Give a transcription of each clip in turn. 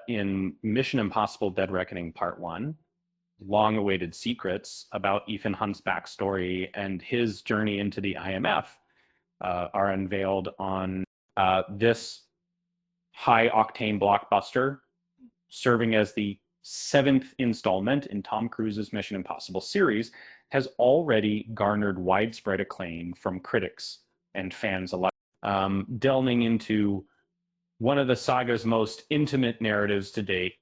in Mission Impossible Dead Reckoning Part 1, long-awaited secrets about Ethan Hunt's backstory and his journey into the IMF are unveiled on this high-octane blockbuster, serving as the seventh installment in Tom Cruise's Mission Impossible series, has already garnered widespread acclaim from critics and fans alike. Delving into one of the saga's most intimate narratives to date,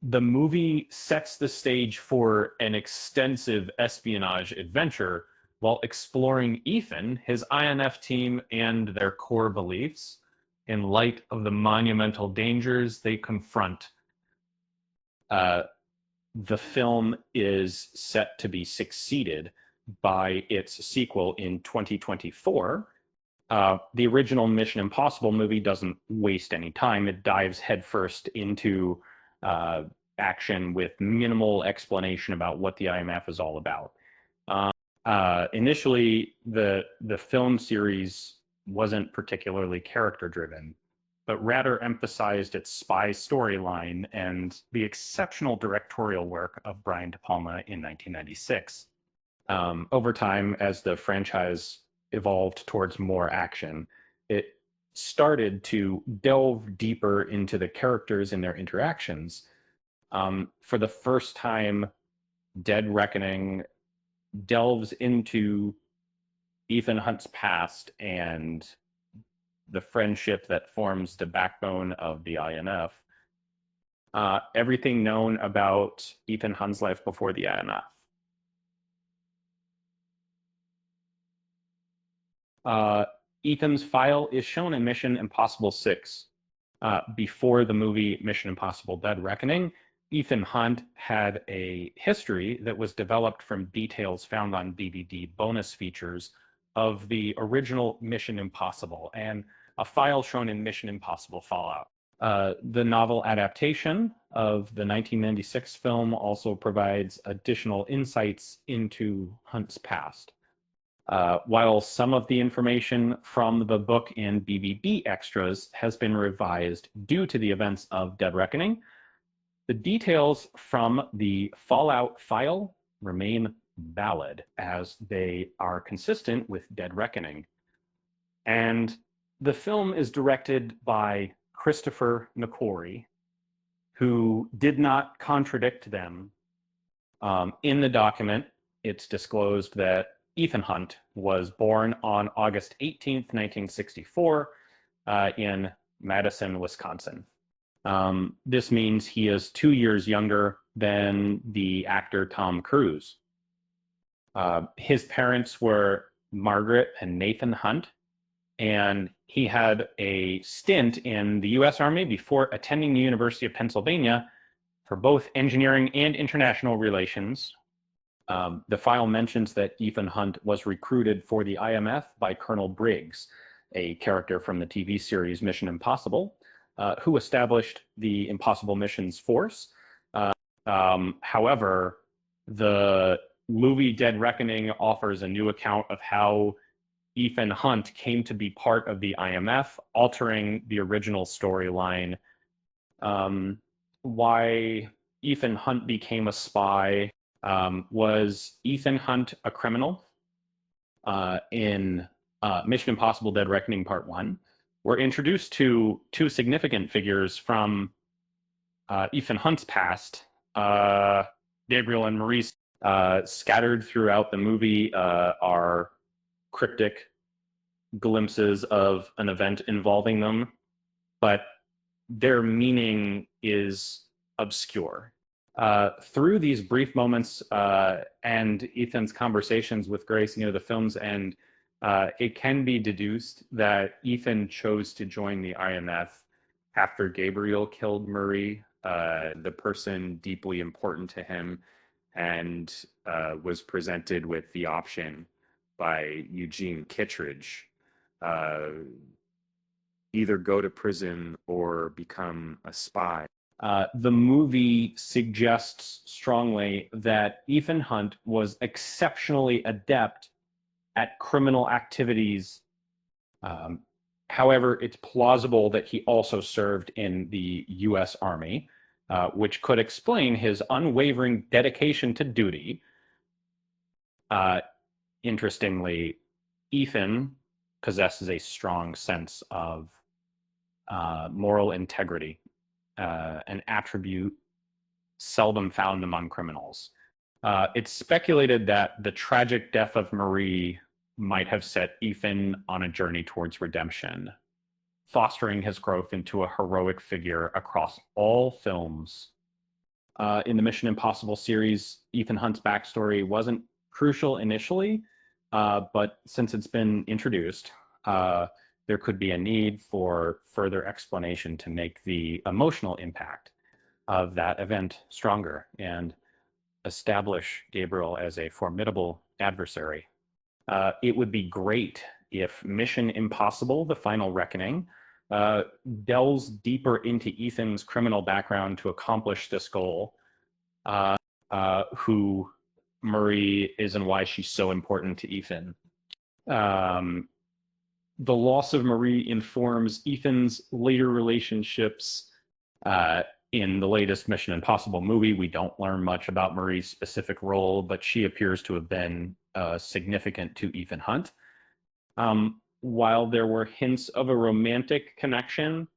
the movie sets the stage for an extensive espionage adventure while exploring Ethan, his INF team, and their core beliefs in light of the monumental dangers they confront. The film is set to be succeeded by its sequel in 2024. The original Mission Impossible movie doesn't waste any time. It dives headfirst into action with minimal explanation about what the IMF is all about. Initially, the film series wasn't particularly character-driven, but rather emphasized its spy storyline and the exceptional directorial work of Brian De Palma in 1996. Over time, as the franchise evolved towards more action, it started to delve deeper into the characters and their interactions. For the first time, Dead Reckoning delves into Ethan Hunt's past and the friendship that forms the backbone of the INF. Everything known about Ethan Hunt's life before the INF. Ethan's file is shown in Mission Impossible 6. Before the movie Mission Impossible Dead Reckoning, Ethan Hunt had a history that was developed from details found on DVD bonus features of the original Mission Impossible and a file shown in Mission Impossible Fallout. The novel adaptation of the 1996 film also provides additional insights into Hunt's past. While some of the information from the book and BBB extras has been revised due to the events of Dead Reckoning, the details from the Fallout file remain valid as they are consistent with Dead Reckoning. And the film is directed by Christopher McQuarrie, who did not contradict them. In the document, it's disclosed that Ethan Hunt was born on August 18th, 1964, in Madison, Wisconsin. This means he is 2 years younger than the actor Tom Cruise. His parents were Margaret and Nathan Hunt, and he had a stint in the U.S. Army before attending the University of Pennsylvania for both engineering and international relations. The file mentions that Ethan Hunt was recruited for the IMF by Colonel Briggs, a character from the TV series Mission Impossible, who established the Impossible Missions Force. However, the movie Dead Reckoning offers a new account of how Ethan Hunt came to be part of the IMF, altering the original storyline. Why Ethan Hunt became a spy. Was Ethan Hunt a criminal? In Mission Impossible Dead Reckoning Part 1, we're introduced to two significant figures from Ethan Hunt's past. Gabriel and Maurice, scattered throughout the movie, are cryptic glimpses of an event involving them, but their meaning is obscure. Through these brief moments and Ethan's conversations with Grace near the film's end, it can be deduced that Ethan chose to join the IMF after Gabriel killed Murray, the person deeply important to him, and was presented with the option by Eugene Kittredge, either go to prison or become a spy. The movie suggests strongly that Ethan Hunt was exceptionally adept at criminal activities However, it's plausible that he also served in the U.S. Army, which could explain his unwavering dedication to duty. Interestingly, Ethan possesses a strong sense of moral integrity, an attribute seldom found among criminals. It's speculated that the tragic death of Marie might have set Ethan on a journey towards redemption, fostering his growth into a heroic figure across all films. In the Mission Impossible series, Ethan Hunt's backstory wasn't crucial initially, but since it's been introduced, there could be a need for further explanation to make the emotional impact of that event stronger and establish Gabriel as a formidable adversary. It would be great if Mission Impossible: The Final Reckoning delves deeper into Ethan's criminal background to accomplish this goal, who Marie is and why she's so important to Ethan. The loss of Marie informs Ethan's later relationships. In the latest Mission Impossible movie, we don't learn much about Marie's specific role, but she appears to have been significant to Ethan Hunt. While there were hints of a romantic connection,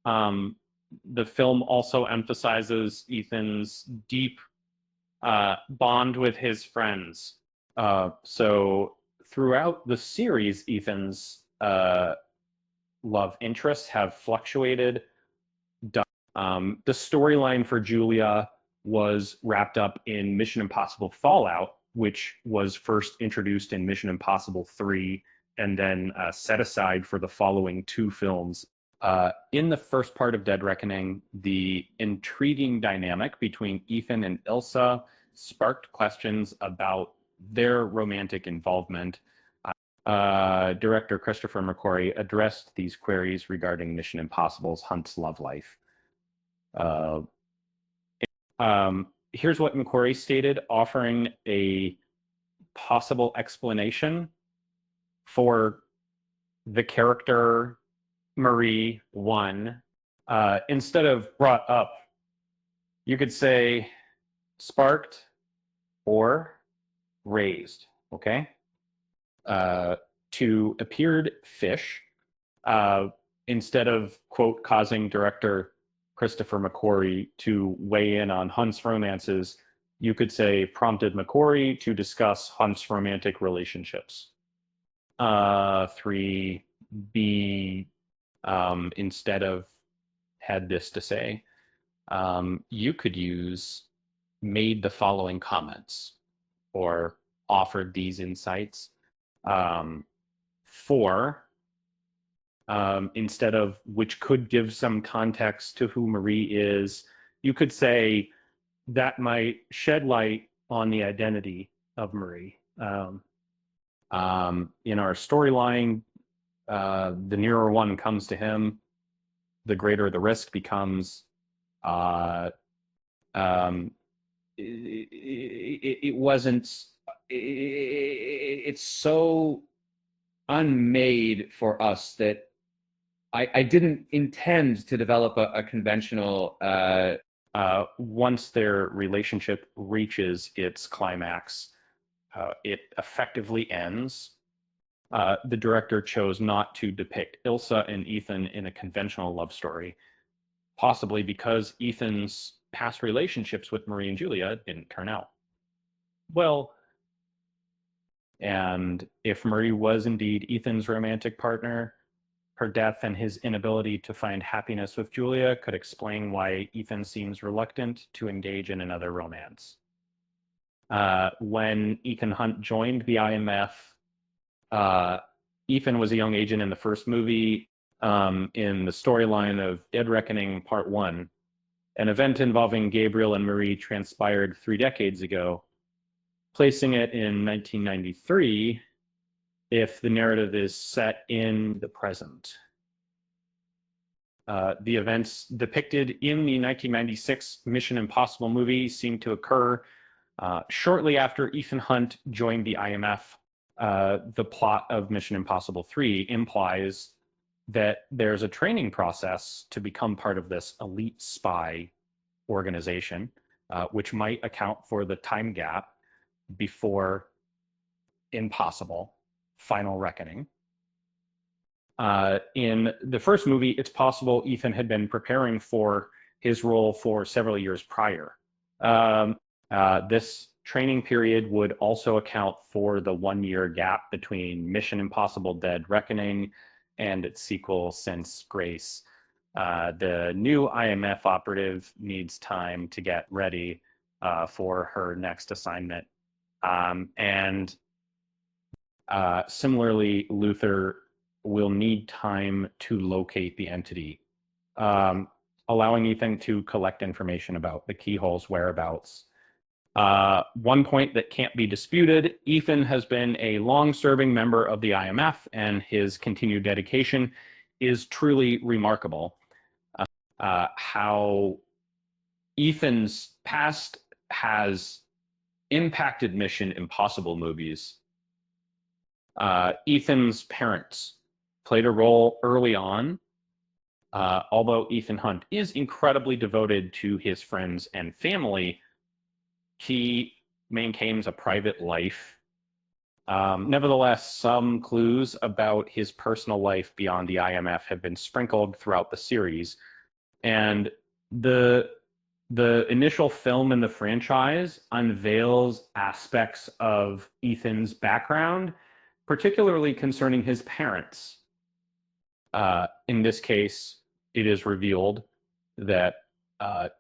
the film also emphasizes Ethan's deep bond with his friends. So throughout the series, Ethan's love interests have fluctuated. The storyline for Julia was wrapped up in Mission Impossible Fallout, which was first introduced in Mission Impossible 3 and then set aside for the following 2 films. In the first part of Dead Reckoning, the intriguing dynamic between Ethan and Ilsa sparked questions about their romantic involvement. Director Christopher McQuarrie addressed these queries regarding Mission Impossible's Hunt's love life. Here's what McQuarrie stated, offering a possible explanation for the character Marie 1. Instead of brought up, you could say sparked or raised, okay? To appeared fish, instead of, quote, causing director Christopher McQuarrie to weigh in on Hunt's romances, you could say prompted McQuarrie to discuss Hunt's romantic relationships. 3B, instead of had this to say, you could use made the following comments or offered these insights. 4, instead of which could give some context to who Marie is, you could say that might shed light on the identity of Marie. In our storyline, the nearer one comes to him, the greater the risk becomes. It's so unmade for us that I didn't intend to develop a conventional. Once their relationship reaches its climax, it effectively ends. The director chose not to depict Ilsa and Ethan in a conventional love story, possibly because Ethan's past relationships with Marie and Julia didn't turn out well. And if Marie was indeed Ethan's romantic partner, her death and his inability to find happiness with Julia could explain why Ethan seems reluctant to engage in another romance. When Ethan Hunt joined the IMF, Ethan was a young agent in the first movie. In the storyline of Dead Reckoning Part 1, an event involving Gabriel and Marie transpired 3 decades ago, placing it in 1993 if the narrative is set in the present. The events depicted in the 1996 Mission Impossible movie seem to occur shortly after Ethan Hunt joined the IMF. The plot of Mission Impossible 3 implies that there's a training process to become part of this elite spy organization, which might account for the time gap before Impossible Final Reckoning. In the first movie, it's possible Ethan had been preparing for his role for several years prior. This training period would also account for the 1 year gap between Mission Impossible Dead Reckoning and its sequel, Since Grace. The new IMF operative needs time to get ready for her next assignment. And similarly, Luther will need time to locate the entity, allowing Ethan to collect information about the keyhole's whereabouts. One point that can't be disputed, Ethan has been a long-serving member of the IMF, and his continued dedication is truly remarkable. How Ethan's past has impacted Mission Impossible movies. Ethan's parents played a role early on. Although Ethan Hunt is incredibly devoted to his friends and family, he maintains a private life. Nevertheless, some clues about his personal life beyond the IMF have been sprinkled throughout the series. And the initial film in the franchise unveils aspects of Ethan's background, particularly concerning his parents. In this case, it is revealed that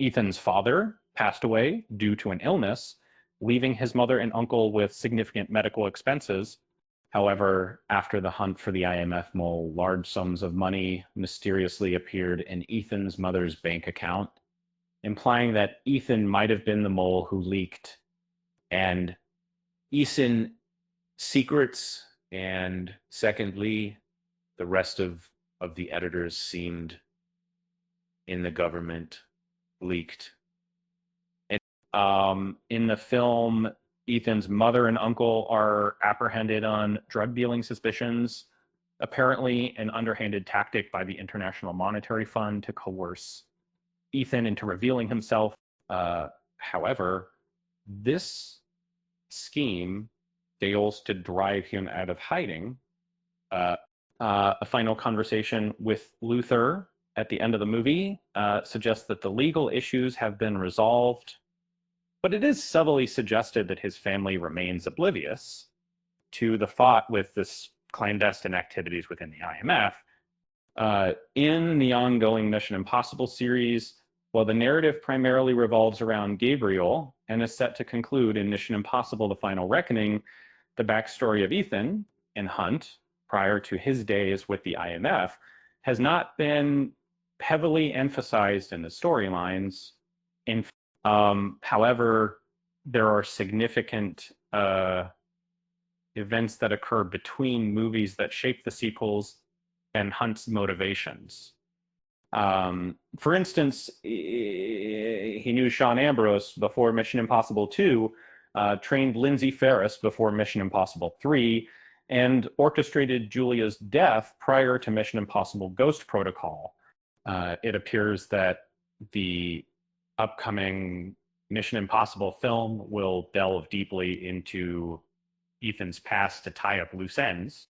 Ethan's father passed away due to an illness, leaving his mother and uncle with significant medical expenses. However, after the hunt for the IMF mole, large sums of money mysteriously appeared in Ethan's mother's bank account, implying that Ethan might have been the mole who leaked. And Ethan secrets, and secondly, the rest of the editors seemed in the government leaked. And in the film, Ethan's mother and uncle are apprehended on drug dealing suspicions, apparently an underhanded tactic by the International Monetary Fund to coerce Ethan into revealing himself. However, this scheme fails to drive him out of hiding. A final conversation with Luther at the end of the movie suggests that the legal issues have been resolved, but it is subtly suggested that his family remains oblivious to the thought with this clandestine activities within the IMF. In the ongoing Mission Impossible series, while the narrative primarily revolves around Gabriel and is set to conclude in Mission Impossible: The Final Reckoning, the backstory of Ethan and Hunt prior to his days with the IMF has not been heavily emphasized in the storylines. However, there are significant events that occur between movies that shape the sequels and Hunt's motivations. For instance, he knew Sean Ambrose before Mission Impossible 2, trained Lindsay Ferris before Mission Impossible 3, and orchestrated Julia's death prior to Mission Impossible Ghost Protocol. It appears that the upcoming Mission Impossible film will delve deeply into Ethan's past to tie up loose ends.